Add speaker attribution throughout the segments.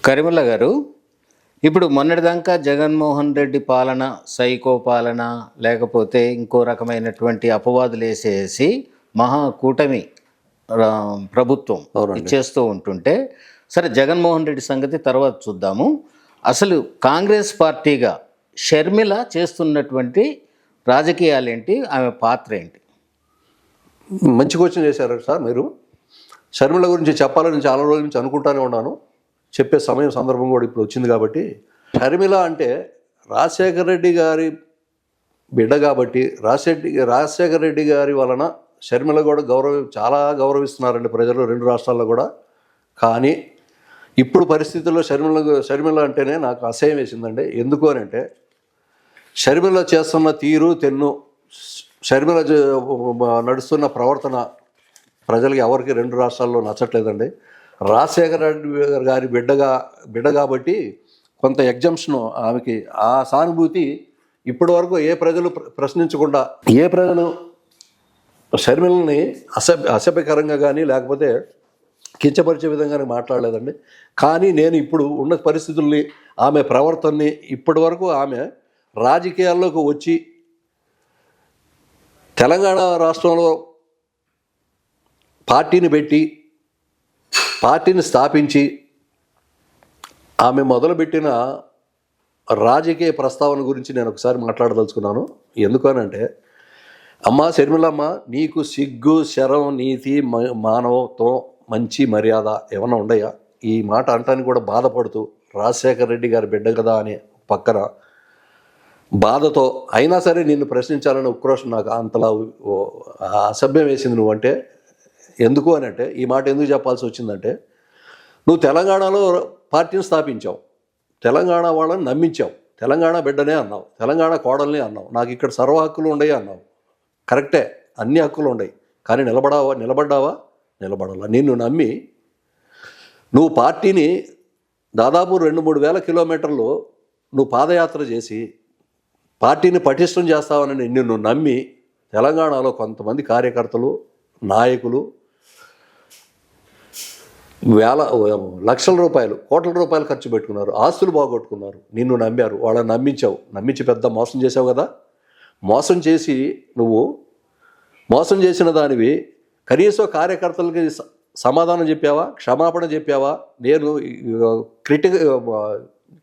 Speaker 1: కరీముల్లా గారు, ఇప్పుడు మొన్నటిదాకా జగన్మోహన్ రెడ్డి పాలన సైకో పాలన, లేకపోతే ఇంకో రకమైనటువంటి అపవాదులు వేసేసి మహాకూటమి ప్రభుత్వం ఇచ్చేస్తూ ఉంటుంటే, సరే జగన్మోహన్ రెడ్డి సంగతి తర్వాత చూద్దాము. అసలు కాంగ్రెస్ పార్టీగా షర్మిల చేస్తున్నటువంటి రాజకీయాలేంటి, ఆమె పాత్ర ఏంటి?
Speaker 2: మంచి క్వశ్చన్ చేశారు సార్ మీరు. షర్మిల గురించి చెప్పాలని చాలా రోజుల నుంచి అనుకుంటానే ఉన్నాను. చెప్పే సమయం సందర్భం కూడా ఇప్పుడు వచ్చింది కాబట్టి. షర్మిల అంటే రాజశేఖర రెడ్డి గారి బిడ్డ కాబట్టి రాజశేఖర రెడ్డి గారి వలన షర్మిల కూడా చాలా గౌరవిస్తున్నారండి ప్రజలు రెండు రాష్ట్రాల్లో కూడా. కానీ ఇప్పుడు పరిస్థితుల్లో షర్మిల అంటేనే నాకు అసహ్యం వేసిందండి. ఎందుకు అని అంటే షర్మిల చేస్తున్న తీరు తెన్ను, షర్మిల నడుస్తున్న ప్రవర్తన ప్రజలకి ఎవరికి రెండు రాష్ట్రాల్లో నచ్చట్లేదండి. రాజశేఖర రెడ్డి గారి బిడ్డ కాబట్టి కొంత ఎగ్జంప్షన్ ఆమెకి, ఆ సానుభూతి ఇప్పటి వరకు ఏ ప్రజలు ప్రశ్నించకుండా, ఏ ప్రజలు షర్మిలని అసభ్యకరంగా కానీ లేకపోతే కించపరిచే విధంగానే మాట్లాడలేదండి. కానీ నేను ఇప్పుడు ఉన్న పరిస్థితుల్ని, ఆమె ప్రవర్తనని, ఇప్పటి వరకు ఆమె రాజకీయాల్లోకి వచ్చి తెలంగాణ రాష్ట్రంలో పార్టీని పెట్టి, పార్టీని స్థాపించి ఆమె మొదలుపెట్టిన రాజకీయ ప్రస్తావన గురించి నేను ఒకసారి మాట్లాడదలుచుకున్నాను. ఎందుకనంటే, అమ్మా షర్మిలమ్మ, నీకు సిగ్గు, శరం, నీతి, మానవత్వం, మంచి మర్యాద ఏమన్నా ఉన్నాయా? ఈ మాట అంటానికి కూడా బాధపడుతూ, రాజశేఖర రెడ్డి గారి బిడ్డ కదా అనే పక్కన బాధతో అయినా సరే నిన్ను ప్రశ్నించాలని ఉక్రోషం నాకు అంతలా అసభ్యం వేసింది. నువ్వంటే ఎందుకు అని అంటే, ఈ మాట ఎందుకు చెప్పాల్సి వచ్చిందంటే, నువ్వు తెలంగాణలో పార్టీని స్థాపించావు, తెలంగాణ వాళ్ళని నమ్మించావు, తెలంగాణ బిడ్డనే అన్నావు, తెలంగాణ కోడల్ని అన్నావు, నాకు ఇక్కడ సర్వ హక్కులు ఉండయి అన్నావు. కరెక్టే, అన్ని హక్కులు ఉండయి. కానీ నిలబడ్డావా? నిలబడాలా? నిన్ను నమ్మి నువ్వు పార్టీని దాదాపు 2-3 వేల కిలోమీటర్లు నువ్వు పాదయాత్ర చేసి పార్టీని పటిష్టం చేస్తావని నిన్ను నమ్మి తెలంగాణలో కొంతమంది కార్యకర్తలు, నాయకులు లక్షల రూపాయలు, కోట్ల రూపాయలు ఖర్చు పెట్టుకున్నారు, ఆస్తులు బాగొట్టుకున్నారు, నిన్ను నమ్మారు, వాళ్ళని నమ్మించావు. నమ్మించి పెద్ద మోసం చేసావు కదా. మోసం చేసి నువ్వు మోసం చేసిన దానివి కనీసం కార్యకర్తలకి సమాధానం చెప్పావా? క్షమాపణ చెప్పావా? నేను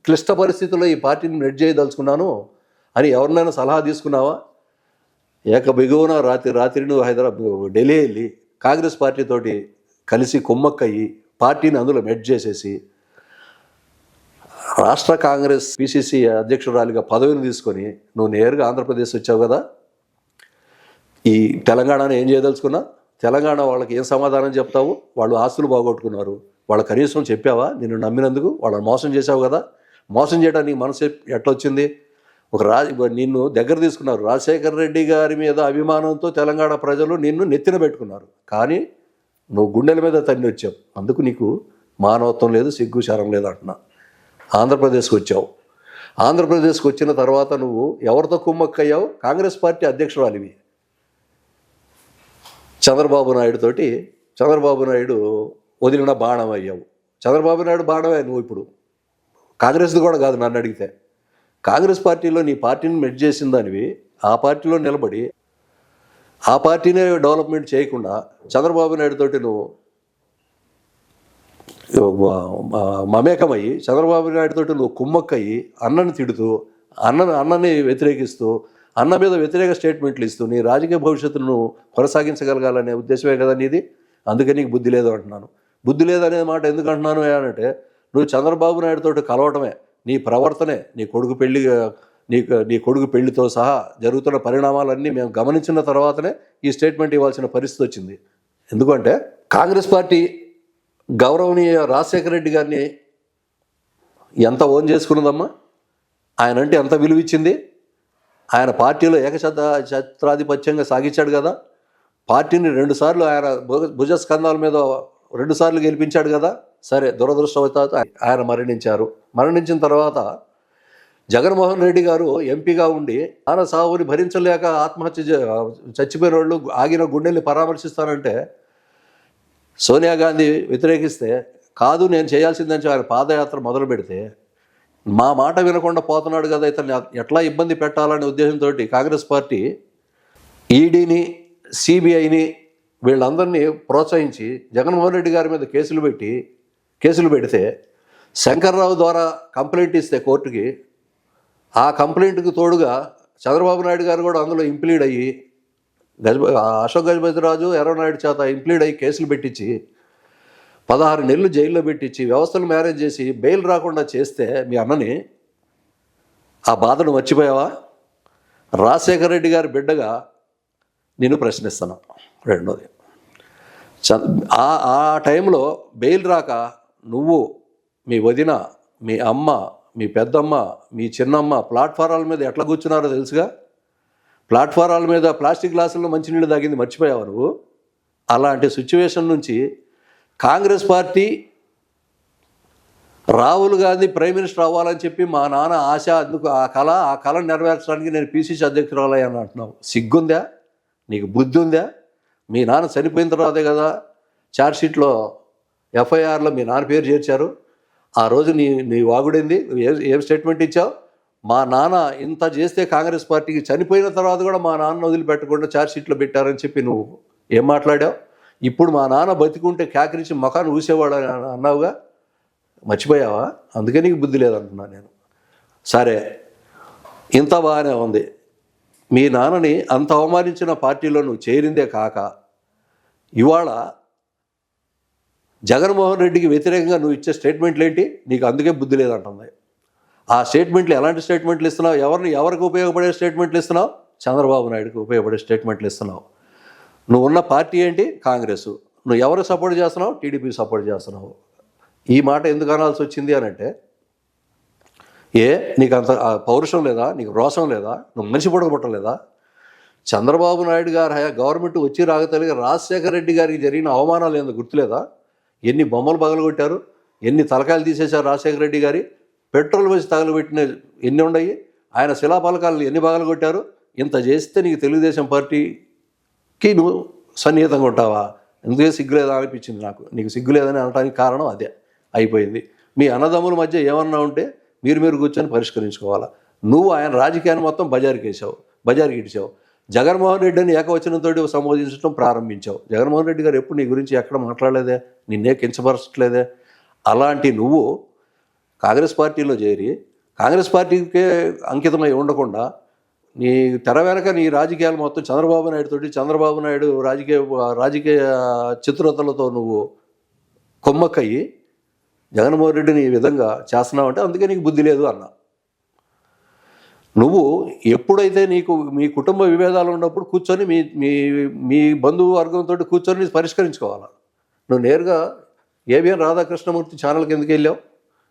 Speaker 2: క్లిష్ట పరిస్థితుల్లో ఈ పార్టీని నెట్ చేయదలుచుకున్నాను అని ఎవరినైనా సలహా తీసుకున్నావా? బిగువన రాత్రి నువ్వు ఢిల్లీ వెళ్ళి కాంగ్రెస్ పార్టీతోటి కలిసి కుమ్మక్కయ్యి పార్టీని అందులో మెడ్ చేసేసి రాష్ట్ర కాంగ్రెస్ పిసిసి అధ్యక్షురాలిగా పదవిని తీసుకొని నువ్వు నేరుగా ఆంధ్రప్రదేశ్ వచ్చావు కదా. ఈ తెలంగాణను ఏం చేయదలుచుకున్నా? తెలంగాణ వాళ్ళకి ఏం సమాధానం చెప్తావు? వాళ్ళు ఆస్తులు బాగొట్టుకున్నారు, వాళ్ళు కనీసం చెప్పావా? నిన్ను నమ్మినందుకు వాళ్ళని మోసం చేసావు కదా. మోసం చేయడానికి మనసు ఎట్లొచ్చింది? నిన్ను దగ్గర తీసుకున్నారు. రాజశేఖర రెడ్డి గారి మీద అభిమానంతో తెలంగాణ ప్రజలు నిన్ను నెత్తిన పెట్టుకున్నారు. కానీ నువ్వు గుండెల మీద తన్ని వచ్చావు. అందుకు నీకు మానవత్వం లేదు, సిగ్గు శరం లేదు అంటున్నా. ఆంధ్రప్రదేశ్కి వచ్చావు. ఆంధ్రప్రదేశ్కి వచ్చిన తర్వాత నువ్వు ఎవరితో కుమ్మక్కయ్యావు? కాంగ్రెస్ పార్టీ అధ్యక్షురాలివి చంద్రబాబు నాయుడు వదిలిన బాణం అయ్యావు. చంద్రబాబు నాయుడు బాణమే నువ్వు ఇప్పుడు. కాంగ్రెస్ది కూడా కాదు నన్ను అడిగితే. కాంగ్రెస్ పార్టీలో నీ పార్టీని మెడ్ చేసిన దానివి, ఆ పార్టీలో నిలబడి ఆ పార్టీనే డెవలప్మెంట్ చేయకుండా చంద్రబాబు నాయుడు తోటి నువ్వు మమేకమయ్యి, చంద్రబాబు నాయుడు తోటి నువ్వు కుమ్మక్కయ్యి అన్నని తిడుతూ, అన్నని వ్యతిరేకిస్తూ, అన్న మీద వ్యతిరేక స్టేట్మెంట్లు ఇస్తూ నీ రాజకీయ భవిష్యత్తును కొనసాగించగలగాలనే ఉద్దేశమే కదా నీది. అందుకే నీకు బుద్ధి లేదు అంటున్నాను. బుద్ధి లేదనే మాట ఎందుకు అంటున్నాను అంటే, నువ్వు చంద్రబాబు నాయుడు తోటి కలవటమే, నీ ప్రవర్తనే, నీ కొడుకు పెళ్లితో సహా జరుగుతున్న పరిణామాలన్నీ మేము గమనించిన తర్వాతనే ఈ స్టేట్మెంట్ ఇవ్వాల్సిన పరిస్థితి వచ్చింది. ఎందుకంటే కాంగ్రెస్ పార్టీ గౌరవనీయ రాజశేఖర రెడ్డి గారిని ఎంత ఓన్ చేసుకున్నదమ్మా? ఆయన అంటే ఎంత విలువ ఇచ్చింది? ఆయన పార్టీలో ఏకఛత్రాధిపత్యంగా సాగించాడు కదా. పార్టీని 2 సార్లు ఆయన భుజస్కంధాల మీద 2 సార్లు గెలిపించాడు కదా. సరే, దురదృష్టవశాత్తు ఆయన మరణించిన తర్వాత జగన్మోహన్ రెడ్డి గారు ఎంపీగా ఉండి ఆయన సావుని భరించలేక చచ్చిపోయిన వాళ్ళు ఆగిన గుండెల్ని పరామర్శిస్తానంటే సోనియా గాంధీ వ్యతిరేకిస్తే కాదు నేను చేయాల్సిందని ఆయన పాదయాత్ర మొదలు పెడితే మా మాట వినకుండా పోతున్నాడు కదా, ఇతన్ని ఎట్లా ఇబ్బంది పెట్టాలనే ఉద్దేశంతో కాంగ్రెస్ పార్టీ ఈడీని సిబిఐని వీళ్ళందరినీ ప్రోత్సహించి జగన్మోహన్ రెడ్డి గారి మీద కేసులు పెడితే శంకర్రావు ద్వారా కంప్లైంట్ ఇస్తే కోర్టుకి, ఆ కంప్లైంట్కి తోడుగా చంద్రబాబు నాయుడు గారు కూడా అందులో ఇంప్లీడ్ అయ్యి అశోక్ గజపతిరాజు ఎర్రనాయుడు చేత ఇంప్లీడ్ అయ్యి కేసులు పెట్టించి 16 నెలలు జైల్లో పెట్టించి వ్యవస్థలు మేనేజ్ చేసి బెయిల్ రాకుండా చేస్తే మీ అన్నని ఆ బాధను మర్చిపోయావా? రాజశేఖర రెడ్డి గారి బిడ్డగా నేను ప్రశ్నిస్తాను. రెండోది, ఆ టైంలో బెయిల్ రాక నువ్వు, మీ వదిన, మీ అమ్మ, మీ పెద్దమ్మ, మీ చిన్నమ్మ ప్లాట్ఫారాల మీద ఎట్లా కూర్చున్నారో తెలుసుగా. ప్లాట్ఫారాల మీద ప్లాస్టిక్ గ్లాసుల్లో మంచినీళ్ళు తాగింది మర్చిపోయావు నువ్వు. అలాంటి సిచ్యువేషన్ నుంచి Congress party Rahul Gandhi prime minister అవ్వాలని చెప్పి మా నాన్న ఆశ, అందుకు ఆ కళ నెరవేర్చడానికి నేను పిసిసి అధ్యక్షురాలయ్యాను అంటున్నావు. సిగ్గుందా? నీకు బుద్ధి ఉందా? మీ నాన్న చనిపోయిన తర్వాతే కదా ఛార్జ్షీట్లో ఎఫ్ఐఆర్లో మీ నాన్న పేరు చేర్చారు. ఆ రోజు నీ వాగుడింది, ఏం స్టేట్మెంట్ ఇచ్చావు? మా నాన్న ఇంత చేస్తే కాంగ్రెస్ పార్టీకి చనిపోయిన తర్వాత కూడా మా నాన్న వదిలిపెట్టకుండా ఛార్జ్షీట్లో పెట్టారని చెప్పి నువ్వు ఏం మాట్లాడావు? ఇప్పుడు మా నాన్న బతికుంటే కేకరించి ముఖాన్ని ఊసేవాడు అన్నావుగా, మర్చిపోయావా? అందుకే నీకు బుద్ధి లేదంటున్నా నేను. సరే, ఇంత బాగానే ఉంది. మీ నాన్నని అంత అవమానించిన పార్టీలో నువ్వు చేరిందే కాక ఇవాళ జగన్మోహన్ రెడ్డికి వ్యతిరేకంగా నువ్వు ఇచ్చే స్టేట్మెంట్లు ఏంటి? నీకు అందుకే బుద్ధి లేదంటుంది. ఆ స్టేట్మెంట్లు ఎలాంటి స్టేట్మెంట్లు ఇస్తున్నావు? ఎవరికి ఉపయోగపడే స్టేట్మెంట్లు ఇస్తున్నావు? చంద్రబాబు నాయుడుకి ఉపయోగపడే స్టేట్మెంట్లు ఇస్తున్నావు. నువ్వు ఉన్న పార్టీ ఏంటి? కాంగ్రెస్. నువ్వు ఎవరికి సపోర్ట్ చేస్తున్నావు? టీడీపీకి సపోర్ట్ చేస్తున్నావు. ఈ మాట ఎందుకు అనాల్సి వచ్చింది అని అంటే, నీకు అంత పౌరుషం లేదా? నీకు రోషం లేదా? నువ్వు మనిషి పుట్టలేదా? చంద్రబాబు నాయుడు గారు గవర్నమెంట్ వచ్చి రాగతలిగి రాజశేఖర రెడ్డి గారికి జరిగిన అవమానాలు ఏందో గుర్తులేదా? ఎన్ని బొమ్మలు పగలగొట్టారు, ఎన్ని తలకాయలు తీసేశారు రాజశేఖర రెడ్డి గారి, పెట్రోల్ వేసి తగలబెట్టిన ఎన్ని ఉన్నాయి, ఆయన శిలాపలకాలను ఎన్ని పగలగొట్టారు. ఇంత చేస్తే నీకు తెలుగుదేశం పార్టీకి నువ్వు సన్నిహితంగా ఉంటావా? ఎందుకే సిగ్గులేదా అనిపించింది నాకు. నీకు సిగ్గులేదని అనడానికి కారణం అదే అయిపోయింది. మీ అన్నదమ్ముల మధ్య ఏమన్నా ఉంటే మీరు కూర్చొని పరిష్కరించుకోవాలా. నువ్వు ఆయన రాజకీయాన్ని మొత్తం బజారుకి ఇచ్చావు. జగన్మోహన్ రెడ్డిని ఏకవచనంతో సంబోధించడం ప్రారంభించావు. జగన్మోహన్ రెడ్డి గారు ఎప్పుడు నీ గురించి ఎక్కడ మాట్లాడలేదే, నిన్నే కించపరచట్లేదే. అలాంటి నువ్వు కాంగ్రెస్ పార్టీలో చేరి కాంగ్రెస్ పార్టీకే అంకితమై ఉండకుండా నీ తెర వెనక నీ రాజకీయాలు మొత్తం చంద్రబాబు నాయుడు రాజకీయ చతురతలతో నువ్వు కొమ్మక్కయ్యి జగన్మోహన్ రెడ్డిని ఈ విధంగా చేస్తున్నావు అంటే అందుకే నీకు బుద్ధి లేదు అన్నా. నువ్వు ఎప్పుడైతే మీ కుటుంబ విభేదాలు ఉన్నప్పుడు కూర్చొని మీ బంధువు వర్గంతో కూర్చొని పరిష్కరించుకోవాలి. నువ్వు నేరుగా ఏబిఎన్ రాధాకృష్ణమూర్తి ఛానల్కి ఎందుకు వెళ్ళావు?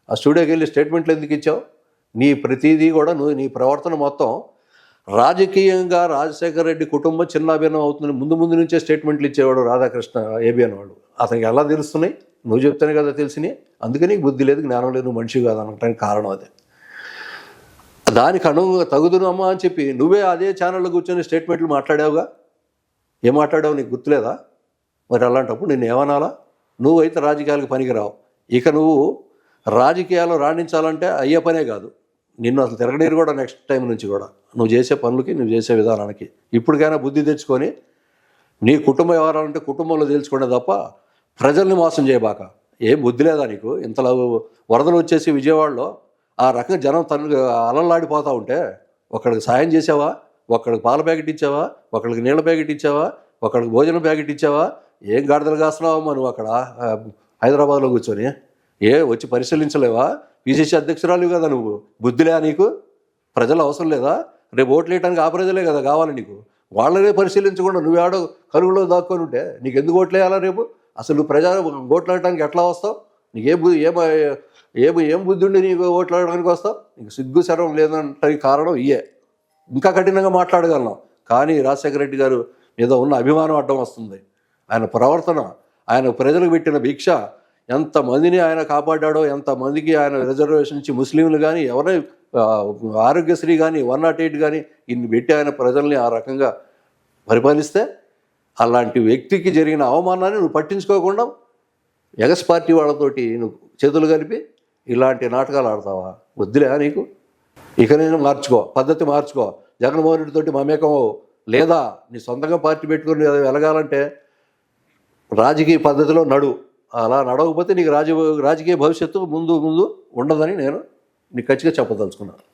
Speaker 2: ఆ స్టూడియోకి వెళ్ళి స్టేట్మెంట్లు ఎందుకు ఇచ్చావు? నీ ప్రతిదీ కూడా నీ ప్రవర్తన మొత్తం రాజకీయంగా రాజశేఖర రెడ్డి కుటుంబం చిన్నాభిన్నం అవుతుందని ముందు నుంచే స్టేట్మెంట్లు ఇచ్చేవాడు రాధాకృష్ణ ఏబిఎన్ వాడు. అతనికి ఎలా తెలుస్తున్నాయి? నువ్వు చెప్తానే కదా తెలిసినాయి. అందుకే నీకు బుద్ధి లేదు, జ్ఞానం లేదు, నువ్వు మనిషి కాదు అనడానికి కారణం అదే. దానికి అనుగుణంగా తగుదునమ్మా అని చెప్పి నువ్వే అదే ఛానల్లో కూర్చొని స్టేట్మెంట్లు మాట్లాడావుగా. ఏం మాట్లాడావు నీకు గుర్తులేదా? మరి అలాంటప్పుడు నిన్ను ఏమనాలా? నువ్వైతే రాజకీయాలకు పనికిరావు. ఇక నువ్వు రాజకీయాల్లో రాణించాలంటే అయ్యే పనే కాదు. నిన్ను అసలు తిరగనీరు కూడా నెక్స్ట్ టైం నుంచి కూడా నువ్వు చేసే పనులకి, నువ్వు చేసే విధానానికి ఇప్పటికైనా బుద్ధి తెచ్చుకొని నీ కుటుంబ వ్యవహారాలంటే కుటుంబంలో తెలుసుకోండి తప్ప ప్రజల్ని మోసం చేయబాక. ఏం బుద్ధి లేదా నీకు? ఇంతలో వరదలు వచ్చేసి విజయవాడలో ఆ రకంగా జనం అలల్లాడిపోతూ ఉంటే ఒకడికి సాయం చేసావా? ఒకడికి పాల ప్యాకెట్ ఇచ్చావా? ఒకడికి నీళ్ళ ప్యాకెట్ ఇచ్చావా? ఒకడికి భోజనం ప్యాకెట్ ఇచ్చావా? ఏం గాడిదలు కాస్తున్నావమ్మా నువ్వు అక్కడ హైదరాబాద్లో కూర్చొని? వచ్చి పరిశీలించలేవా? పిసిసి అధ్యక్షురాలు కదా నువ్వు. బుద్ధిలే నీకు? ప్రజలు అవసరం లేదా? రేపు ఓట్లు వేయడానికి ఆ ప్రజలే కదా కావాలి నీకు. వాళ్ళనే పరిశీలించకుండా నువ్వేడో కరుగులో దాక్కొని ఉంటే నీకు ఎందుకు ఓట్లు వేయాలా రేపు? అసలు నువ్వు ఓట్లు వేయడానికి ఎట్లా వస్తావు? నీకు ఏం బుద్ధి ఉండి నీకు ఓట్లు వేయడానికి వస్తావు? నీకు సిగ్గు శరం లేదంటే కారణం ఇయే. ఇంకా కఠినంగా మాట్లాడగలను, కానీ రాజశేఖర రెడ్డి గారు ఏదో ఉన్న అభిమానం అడ్డం వస్తుంది. ఆయన ప్రవర్తన, ఆయన ప్రజలకు పెట్టిన భిక్ష, ఎంతమందిని ఆయన కాపాడాడో, ఎంతమందికి ఆయన రిజర్వేషన్ నుంచి ముస్లింలు కానీ ఎవరైనా ఆరోగ్యశ్రీ కానీ 108 కానీ ఇన్ని పెట్టి ఆయన ప్రజల్ని ఆ రకంగా పరిపాలిస్తే అలాంటి వ్యక్తికి జరిగిన అవమానాన్ని నువ్వు పట్టించుకోకుండా ఎగస్ పార్టీ వాళ్ళతోటి నువ్వు చేతులు కలిపి ఇలాంటి నాటకాలు ఆడతావా? వద్దులే నీకు. ఇక నేను పద్ధతి మార్చుకో. జగన్మోహన్ రెడ్డి తోటి మమేకం లేదా నీ సొంతంగా పార్టీ పెట్టుకుని వెలగాలంటే రాజకీయ పద్ధతిలో అలా నడవకపోతే నీకు రాజకీయ భవిష్యత్తు ముందు ఉండదని నేను నీకు ఖచ్చితంగా చెప్పదలుచుకున్నాను.